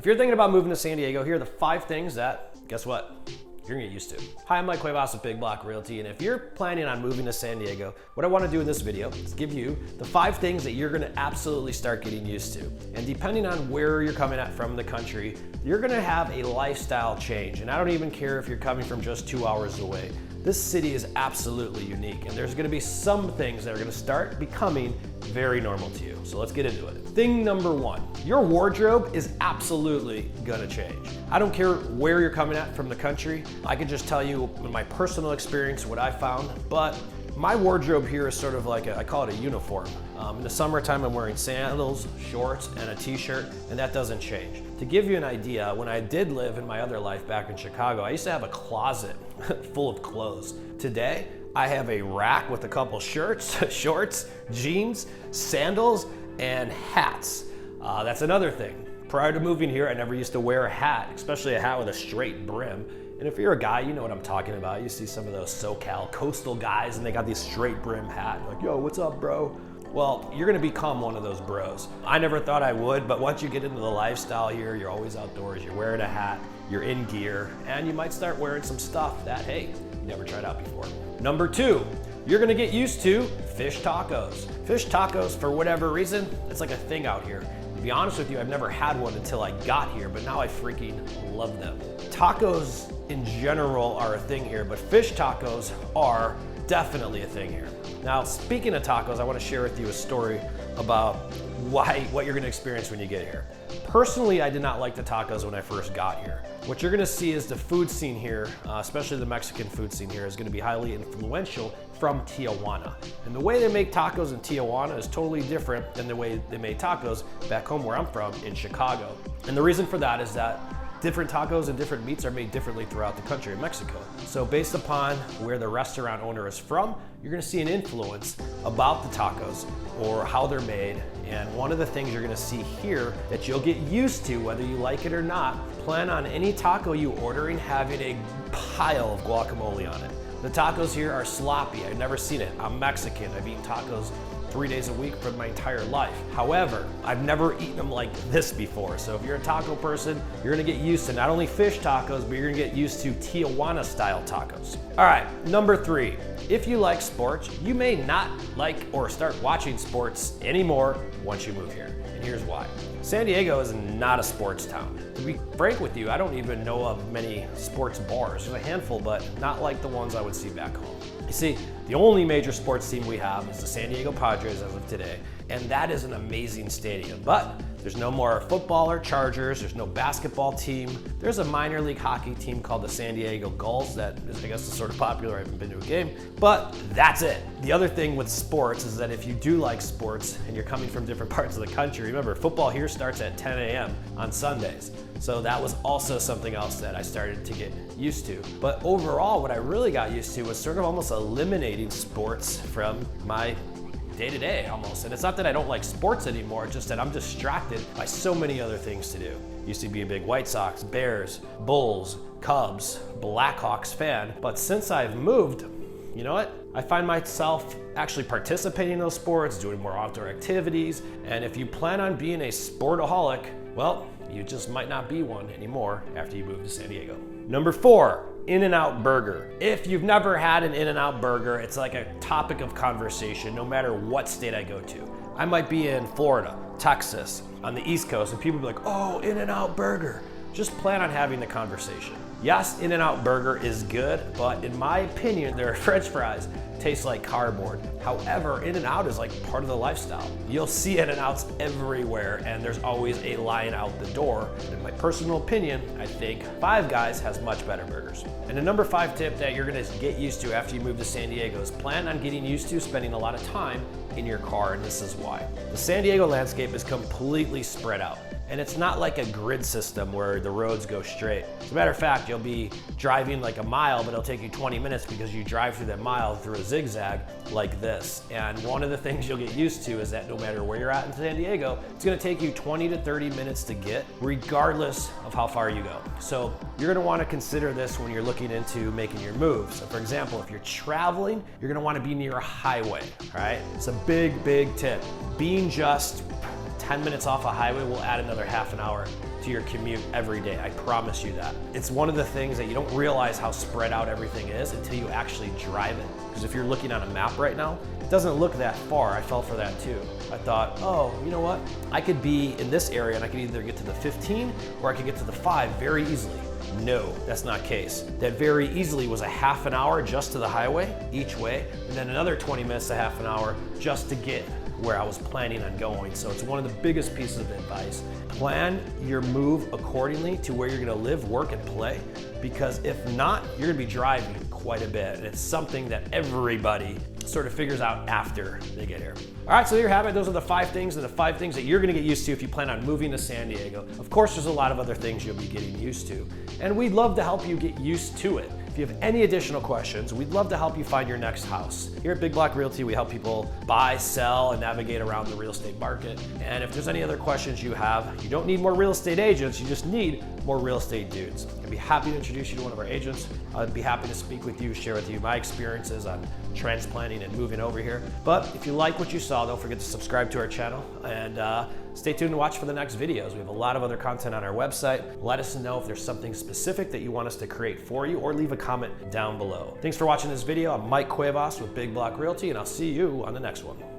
If you're thinking about moving to San Diego, here are the 5 things that, guess what? You're gonna get used to. Hi, I'm Mike Cuevas with Big Block Realty, and if you're planning on moving to San Diego, what I wanna do in this video is give you the 5 things that you're gonna absolutely start getting used to. And depending on where you're coming at from the country, you're gonna have a lifestyle change. And I don't even care if you're coming from just 2 hours away. This city is absolutely unique, and there's gonna be some things that are gonna start becoming very normal to you. So let's get into it. Thing number 1, your wardrobe is absolutely gonna change. I don't care where you're coming at from the country. I can just tell you in my personal experience what I found, but my wardrobe here is sort of like I call it a uniform. In the summertime, I'm wearing sandals, shorts, and a t-shirt, and that doesn't change. To give you an idea, when I did live in my other life back in Chicago, I used to have a closet full of clothes. Today, I have a rack with a couple shirts, shorts, jeans, sandals, and hats. That's another thing. Prior to moving here, I never used to wear a hat, especially a hat with a straight brim. And if you're a guy, you know what I'm talking about. You see some of those SoCal coastal guys and they got these straight brim hat. Like, yo, what's up, bro? Well, you're gonna become one of those bros. I never thought I would, but once you get into the lifestyle here, you're always outdoors, you're wearing a hat, you're in gear, and you might start wearing some stuff that, hey, you never tried out before. Number 2, you're gonna get used to fish tacos. Fish tacos, for whatever reason, it's like a thing out here. To be honest with you, I've never had one until I got here, but now I freaking love them. Tacos in general are a thing here, but fish tacos are definitely a thing here. Now, speaking of tacos, I want to share with you a story about what you're going to experience when you get here. Personally, I did not like the tacos when I first got here. What you're going to see is the food scene here, especially the Mexican food scene here, is going to be highly influential from Tijuana. And the way they make tacos in Tijuana is totally different than the way they made tacos back home where I'm from in Chicago. And the reason for that is that different tacos and different meats are made differently throughout the country in Mexico. So based upon where the restaurant owner is from, you're gonna see an influence about the tacos or how they're made. And one of the things you're gonna see here that you'll get used to, whether you like it or not, plan on any taco you ordering having a pile of guacamole on it. The tacos here are sloppy. I've never seen it. I'm Mexican. I've eaten tacos 3 days a week for my entire life. However, I've never eaten them like this before. So if you're a taco person, you're gonna get used to not only fish tacos, but you're gonna get used to Tijuana style tacos. All right, number 3, if you like sports, you may not like or start watching sports anymore once you move here. And here's why. San Diego is not a sports town. To be frank with you, I don't even know of many sports bars. There's a handful, but not like the ones I would see back home. You see, the only major sports team we have is the San Diego Padres as of today, and that is an amazing stadium. But there's no more football or Chargers, there's no basketball team. There's a minor league hockey team called the San Diego Gulls that is, I guess, is sort of popular. I haven't been to a game, but that's it. The other thing with sports is that if you do like sports and you're coming from different parts of the country, remember, football here starts at 10 a.m. on Sundays. So that was also something else that I started to get used to. But overall, what I really got used to was sort of almost eliminating sports from my day-to-day almost. And it's not that I don't like sports anymore, it's just that I'm distracted by so many other things to do. Used to be a big White Sox, Bears, Bulls, Cubs, Blackhawks fan, but since I've moved, you know what? I find myself actually participating in those sports, doing more outdoor activities, and if you plan on being a sportaholic, well, you just might not be one anymore after you move to San Diego. Number 4, In-N-Out Burger. If you've never had an In-N-Out Burger, it's like a topic of conversation no matter what state I go to. I might be in Florida, Texas, on the East Coast, and people be like, oh, In-N-Out Burger. Just plan on having the conversation. Yes, In-N-Out Burger is good, but in my opinion, their French fries taste like cardboard. However, In-N-Out is like part of the lifestyle. You'll see In-N-Outs everywhere, and there's always a line out the door. In my personal opinion, I think Five Guys has much better burgers. And the number 5 tip that you're gonna get used to after you move to San Diego is plan on getting used to spending a lot of time in your car, and this is why. The San Diego landscape is completely spread out. And it's not like a grid system where the roads go straight. As a matter of fact, you'll be driving like a mile, but it'll take you 20 minutes because you drive through that mile through a zigzag like this. And one of the things you'll get used to is that no matter where you're at in San Diego, it's gonna take you 20 to 30 minutes to get, regardless of how far you go. So you're gonna wanna consider this when you're looking into making your move. So for example, if you're traveling, you're gonna wanna be near a highway, all right? It's a big, big tip. Being just 10 minutes off a highway will add another half an hour to to your commute every day. I promise you that. It's one of the things that you don't realize how spread out everything is until you actually drive it. Because if you're looking on a map right now, it doesn't look that far. I fell for that too. I thought, oh, you know what? I could be in this area and I could either get to the 15 or I could get to the 5 very easily. No, that's not the case. That very easily was a half an hour just to the highway each way, and then another 20 minutes to half an hour just to get where I was planning on going. So it's one of the biggest pieces of advice. Plan your move accordingly to where you're gonna live, work, and play, because if not, you're gonna be driving quite a bit. And it's something that everybody sort of figures out after they get here. All right, so there you have it. Those are the 5 things and the 5 things that you're gonna get used to if you plan on moving to San Diego. Of course, there's a lot of other things you'll be getting used to, and we'd love to help you get used to it. If you have any additional questions, we'd love to help you find your next house. Here at Big Block Realty, we help people buy, sell, and navigate around the real estate market. And if there's any other questions you have, you don't need more real estate agents, you just need more real estate dudes. I'd be happy to introduce you to one of our agents. I'd be happy to speak with you, share with you my experiences on transplanting and moving over here. But if you like what you saw, don't forget to subscribe to our channel and stay tuned to watch for the next videos. We have a lot of other content on our website. Let us know if there's something specific that you want us to create for you, or leave a comment down below. Thanks for watching this video. I'm Mike Cuevas with Big Block Realty, and I'll see you on the next one.